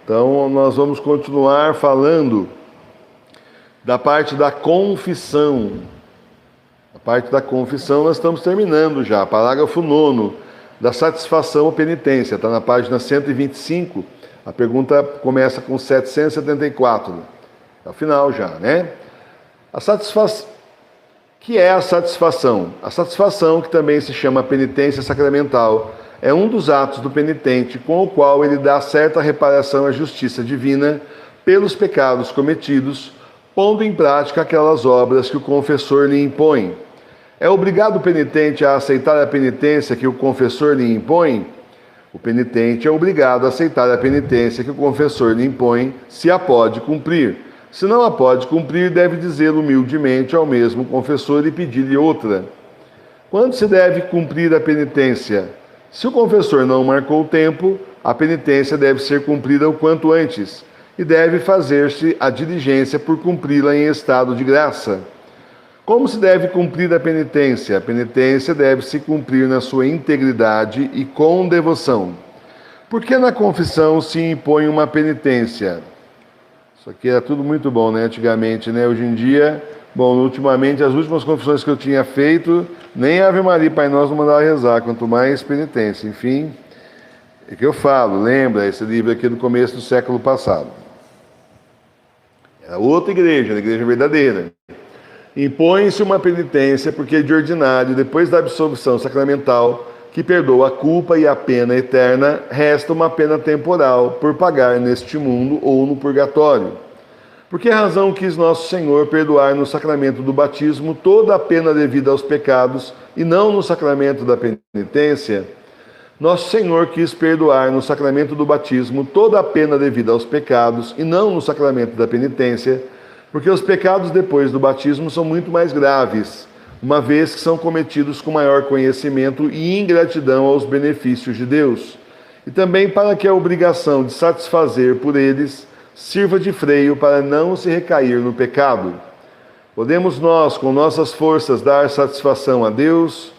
Então, nós vamos continuar falando da parte da confissão. A parte da confissão nós estamos terminando já, parágrafo 9º, da satisfação ou penitência, está na página 125, a pergunta começa com 774, é o final já, né? A satisfação, que é a satisfação? A satisfação, que também se chama penitência sacramental, é um dos atos do penitente com o qual ele dá certa reparação à justiça divina pelos pecados cometidos, pondo em prática aquelas obras que o confessor lhe impõe. É obrigado o penitente a aceitar a penitência que o confessor lhe impõe? O penitente é obrigado a aceitar a penitência que o confessor lhe impõe, se a pode cumprir. Se não a pode cumprir, deve dizê-lo humildemente ao mesmo confessor e pedir-lhe outra. Quando se deve cumprir a penitência? Se o confessor não marcou o tempo, a penitência deve ser cumprida o quanto antes, e deve fazer-se a diligência por cumpri-la em estado de graça. Como se deve cumprir a penitência? A penitência deve-se cumprir na sua integridade e com devoção. Por que na confissão se impõe uma penitência? Isso aqui era tudo muito bom, né? Antigamente, né? Hoje em dia, bom, ultimamente, as últimas confissões que eu tinha feito, nem Ave Maria e Pai Nosso não mandava rezar, quanto mais penitência. Enfim, é que eu falo, lembra esse livro aqui do começo do século passado. Era outra igreja, a igreja verdadeira. Impõe-se uma penitência porque de ordinário, depois da absolvição sacramental, que perdoa a culpa e a pena eterna, resta uma pena temporal por pagar neste mundo ou no purgatório. Por que razão quis nosso Senhor perdoar no sacramento do batismo toda a pena devida aos pecados e não no sacramento da penitência? Nosso Senhor quis perdoar no sacramento do batismo toda a pena devida aos pecados e não no sacramento da penitência, porque os pecados depois do batismo são muito mais graves, uma vez que são cometidos com maior conhecimento e ingratidão aos benefícios de Deus, e também para que a obrigação de satisfazer por eles sirva de freio para não se recair no pecado. Podemos nós, com nossas forças, dar satisfação a Deus?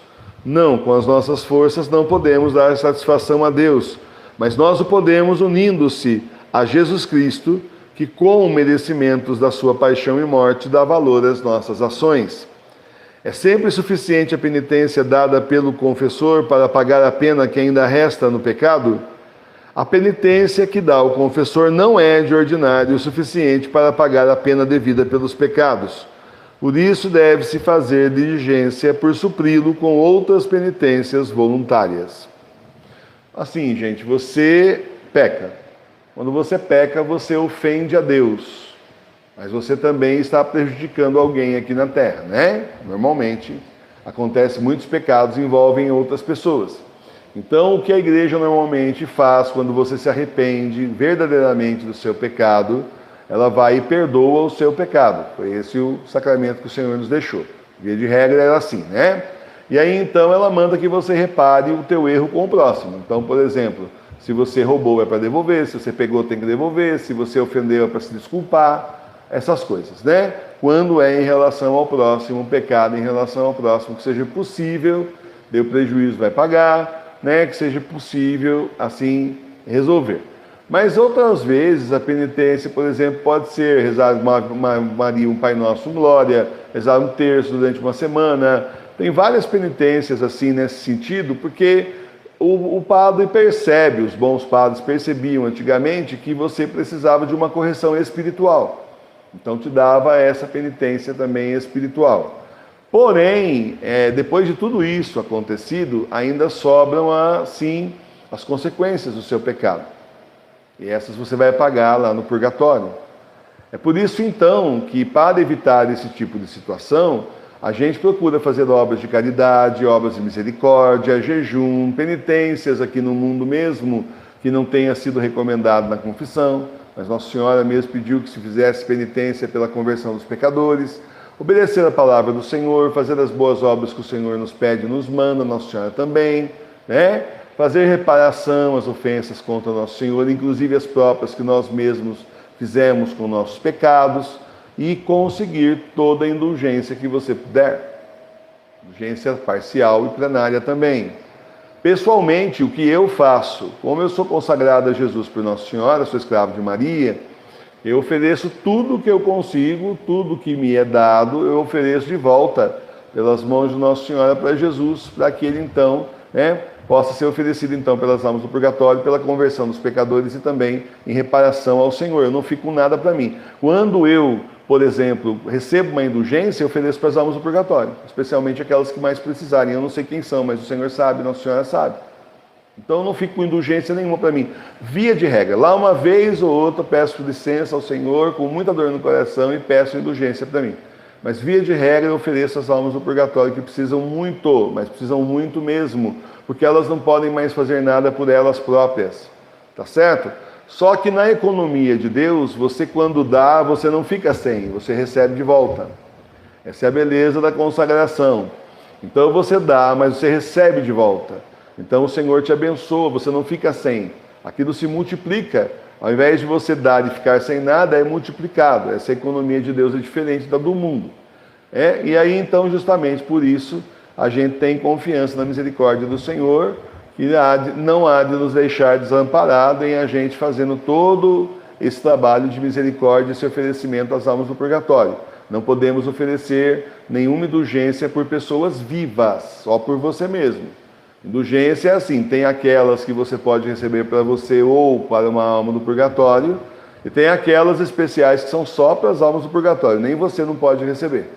Não, com as nossas forças não podemos dar satisfação a Deus, mas nós o podemos unindo-se a Jesus Cristo, que com merecimentos da sua paixão e morte dá valor às nossas ações. É sempre suficiente a penitência dada pelo confessor para pagar a pena que ainda resta no pecado? A penitência que dá o confessor não é de ordinário o suficiente para pagar a pena devida pelos pecados. Por isso deve-se fazer diligência por supri-lo com outras penitências voluntárias. Assim, gente, você peca. Quando você peca, você ofende a Deus. Mas você também está prejudicando alguém aqui na terra, né? Normalmente, acontece muitos pecados envolvem outras pessoas. Então, o que a igreja normalmente faz quando você se arrepende verdadeiramente do seu pecado, ela vai e perdoa o seu pecado. Foi esse o sacramento que o Senhor nos deixou. Via de regra era assim, né? E aí então ela manda que você repare o teu erro com o próximo. Então, por exemplo, se você roubou é para devolver, se você pegou tem que devolver, se você ofendeu é para se desculpar, essas coisas, né? Quando é em relação ao próximo, pecado em relação ao próximo, que seja possível, deu prejuízo, vai pagar, né? Que seja possível, assim, resolver. Mas outras vezes a penitência, por exemplo, pode ser rezar uma Maria, um Pai Nosso, Glória, rezar um terço durante uma semana. Tem várias penitências assim nesse sentido, porque o padre percebe, os bons padres percebiam antigamente que você precisava de uma correção espiritual. Então te dava essa penitência também espiritual. Porém, depois de tudo isso acontecido, ainda sobram assim as consequências do seu pecado. E essas você vai pagar lá no purgatório. É por isso, então, que para evitar esse tipo de situação, a gente procura fazer obras de caridade, obras de misericórdia, jejum, penitências aqui no mundo mesmo, que não tenha sido recomendado na confissão, mas Nossa Senhora mesmo pediu que se fizesse penitência pela conversão dos pecadores, obedecer a palavra do Senhor, fazer as boas obras que o Senhor nos pede e nos manda, Nossa Senhora também, né? Fazer reparação às ofensas contra Nosso Senhor, inclusive as próprias que nós mesmos fizemos com nossos pecados, e conseguir toda a indulgência que você puder. Indulgência parcial e plenária também. Pessoalmente, o que eu faço, como eu sou consagrado a Jesus por Nossa Senhora, sou escravo de Maria, eu ofereço tudo que eu consigo, tudo que me é dado, eu ofereço de volta pelas mãos de Nossa Senhora para Jesus, para que ele então, possa ser oferecido então pelas almas do purgatório, pela conversão dos pecadores e também em reparação ao Senhor. Eu não fico com nada para mim. Quando eu, por exemplo, recebo uma indulgência, eu ofereço para as almas do purgatório, especialmente aquelas que mais precisarem. Eu não sei quem são, mas o Senhor sabe, Nossa Senhora sabe. Então eu não fico com indulgência nenhuma para mim. Via de regra, lá uma vez ou outra peço licença ao Senhor com muita dor no coração e peço indulgência para mim. Mas via de regra eu ofereço às almas do purgatório que precisam muito, mas precisam muito mesmo, porque elas não podem mais fazer nada por elas próprias. Tá certo? Só que na economia de Deus, você quando dá, você não fica sem, você recebe de volta. Essa é a beleza da consagração. Então você dá, mas você recebe de volta. Então o Senhor te abençoa, você não fica sem. Aquilo se multiplica. Ao invés de você dar e ficar sem nada, é multiplicado. Essa economia de Deus é diferente da do mundo. E aí então, justamente por isso, a gente tem confiança na misericórdia do Senhor, que não há de nos deixar desamparado em a gente fazendo todo esse trabalho de misericórdia, esse oferecimento às almas do purgatório. Não podemos oferecer nenhuma indulgência por pessoas vivas, só por você mesmo. Indulgência é assim, tem aquelas que você pode receber para você ou para uma alma do purgatório, e tem aquelas especiais que são só para as almas do purgatório, nem você não pode receber.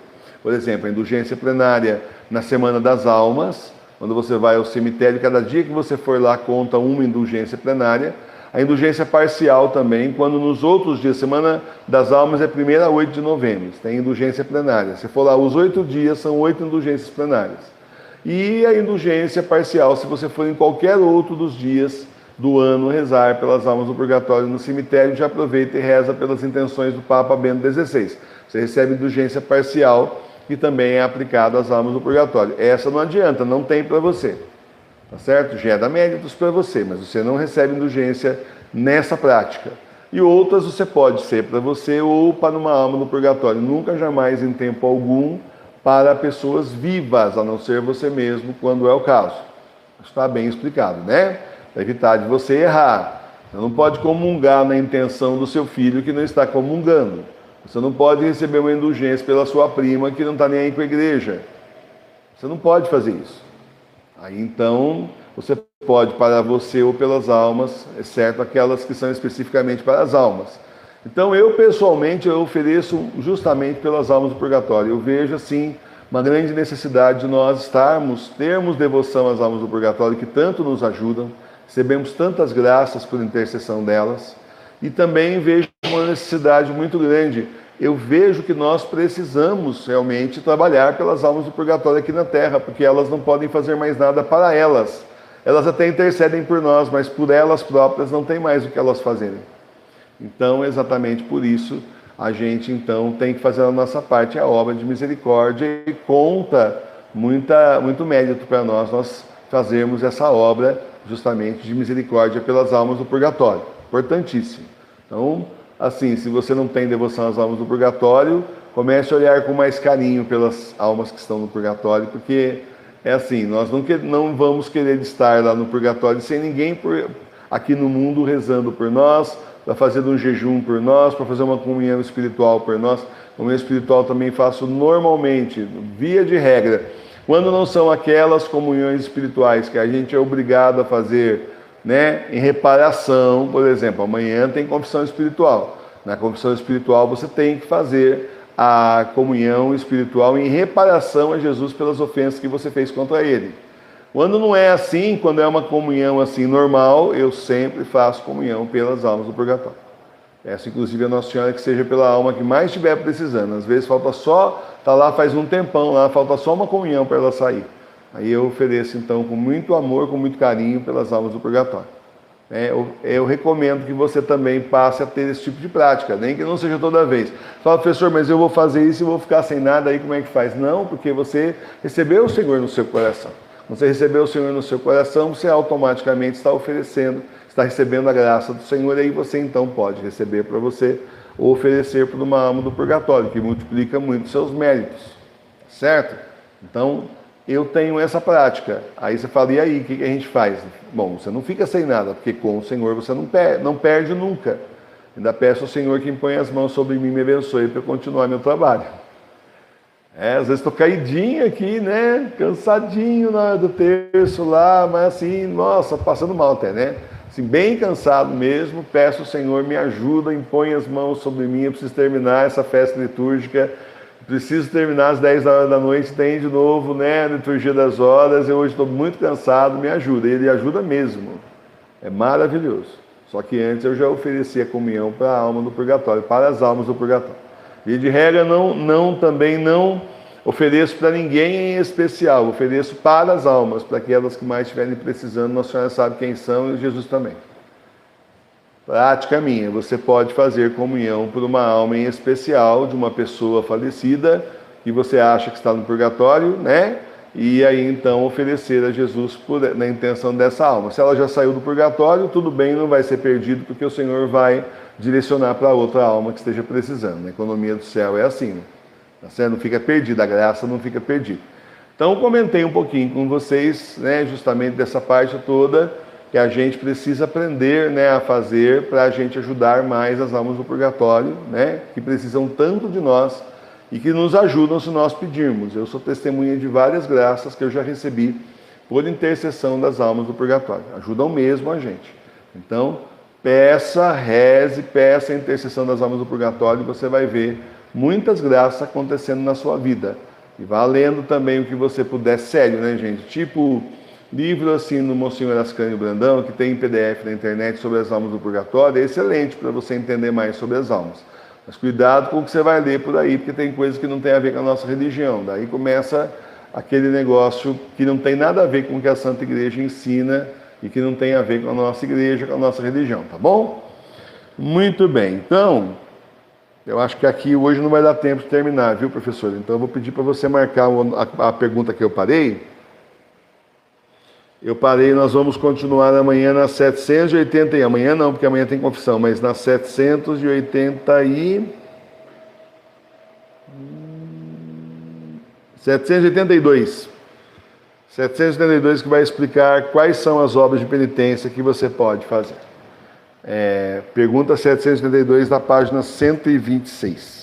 Por exemplo, a indulgência plenária na Semana das Almas, quando você vai ao cemitério, cada dia que você for lá conta uma indulgência plenária. A indulgência parcial também, quando nos outros dias, Semana das Almas é 1º a 8 de novembro, tem indulgência plenária. Se for lá, os 8 dias são 8 indulgências plenárias. E a indulgência parcial, se você for em qualquer outro dos dias do ano rezar pelas almas do purgatório no cemitério, já aproveita e reza pelas intenções do Papa Bento XVI. Você recebe indulgência parcial, que também é aplicada às almas do purgatório. Essa não adianta, não tem para você. Tá certo? Gera méritos para você, mas você não recebe indulgência nessa prática. E outras você pode ser para você ou para uma alma no purgatório. Nunca, jamais, em tempo algum, para pessoas vivas, a não ser você mesmo, quando é o caso. Está bem explicado, né? Para evitar de você errar. Você não pode comungar na intenção do seu filho que não está comungando. Você não pode receber uma indulgência pela sua prima que não está nem aí com a igreja. Você não pode fazer isso. Aí então, você pode para você ou pelas almas, exceto aquelas que são especificamente para as almas. Então eu pessoalmente eu ofereço justamente pelas almas do purgatório. Eu vejo assim uma grande necessidade de nós termos devoção às almas do purgatório que tanto nos ajudam, recebemos tantas graças por intercessão delas, e também vejo uma necessidade muito grande. Eu vejo que nós precisamos realmente trabalhar pelas almas do purgatório aqui na Terra, porque elas não podem fazer mais nada para elas. Elas até intercedem por nós, mas por elas próprias não tem mais o que elas fazerem. Então, exatamente por isso, a gente então tem que fazer a nossa parte, a obra de misericórdia, e conta muito mérito para nós fazermos essa obra justamente de misericórdia pelas almas do purgatório. Importantíssimo. Então, assim, se você não tem devoção às almas do purgatório, comece a olhar com mais carinho pelas almas que estão no purgatório, porque é assim, nós não vamos querer estar lá no purgatório sem ninguém aqui no mundo rezando por nós, para fazer um jejum por nós, para fazer uma comunhão espiritual por nós. Comunhão espiritual também faço normalmente, via de regra, quando não são aquelas comunhões espirituais que a gente é obrigado a fazer, né, em reparação. Por exemplo, amanhã tem confissão espiritual. Na confissão espiritual você tem que fazer a comunhão espiritual em reparação a Jesus pelas ofensas que você fez contra ele. Quando não é assim, quando é uma comunhão assim normal, eu sempre faço comunhão pelas almas do purgatório. Peço inclusive a Nossa Senhora que seja pela alma que mais estiver precisando. Às vezes falta só, está lá faz um tempão, lá falta só uma comunhão para ela sair. Aí eu ofereço então com muito amor, com muito carinho pelas almas do purgatório. Eu recomendo que você também passe a ter esse tipo de prática, nem que não seja toda vez. Fala, professor, mas eu vou fazer isso e vou ficar sem nada, aí como é que faz? Não, porque você recebeu o Senhor no seu coração. Você recebeu o Senhor no seu coração, você automaticamente está oferecendo, está recebendo a graça do Senhor, e aí você então pode receber para você ou oferecer para uma alma do purgatório, que multiplica muito seus méritos, certo? Então, eu tenho essa prática. Aí você fala, e aí, o que a gente faz? Bom, você não fica sem nada, porque com o Senhor você não perde nunca. Ainda peço ao Senhor que impõe as mãos sobre mim e me abençoe para eu continuar meu trabalho. Às vezes estou caidinho aqui, né? Cansadinho na hora do terço lá, mas assim, nossa, passando mal até, né? Assim, bem cansado mesmo, peço ao Senhor, me ajuda, impõe as mãos sobre mim, eu preciso terminar essa festa litúrgica, preciso terminar às 10 horas da noite, tem de novo, né, a liturgia das horas, eu hoje estou muito cansado, me ajuda. E ele ajuda mesmo, é maravilhoso. Só que antes eu já ofereci a comunhão para a alma do purgatório, para as almas do purgatório. E de regra também não ofereço para ninguém em especial, ofereço para as almas, para aquelas que mais estiverem precisando. Nossa Senhora sabe quem são e Jesus também. Prática minha, você pode fazer comunhão por uma alma em especial, de uma pessoa falecida, que você acha que está no purgatório, né? E aí então oferecer a Jesus na intenção dessa alma. Se ela já saiu do purgatório, tudo bem, não vai ser perdido, porque o Senhor vai direcionar para outra alma que esteja precisando. A economia do céu é assim, né? Não fica perdida, a graça não fica perdida. Então comentei um pouquinho com vocês, né, justamente dessa parte toda, que a gente precisa aprender, né, a fazer para a gente ajudar mais as almas do purgatório, né, que precisam tanto de nós e que nos ajudam se nós pedirmos. Eu sou testemunha de várias graças que eu já recebi por intercessão das almas do purgatório. Ajudam mesmo a gente. Então, peça, reze, peça a intercessão das almas do purgatório e você vai ver muitas graças acontecendo na sua vida. E vá lendo também o que você puder, sério, né, gente? Tipo livro assim do Monsenhor Ascânio Brandão, que tem em PDF na internet sobre as almas do purgatório, é excelente para você entender mais sobre as almas. Mas cuidado com o que você vai ler por aí, porque tem coisas que não tem a ver com a nossa religião. Daí começa aquele negócio que não tem nada a ver com o que a Santa Igreja ensina e que não tem a ver com a nossa igreja, com a nossa religião, tá bom? Muito bem, então, eu acho que aqui hoje não vai dar tempo de terminar, viu, professor? Então eu vou pedir para você marcar a pergunta que eu parei. Nós vamos continuar amanhã nas 780, amanhã não, porque amanhã tem confissão, mas nas 782. 782 que vai explicar quais são as obras de penitência que você pode fazer. Pergunta 782 da página 126.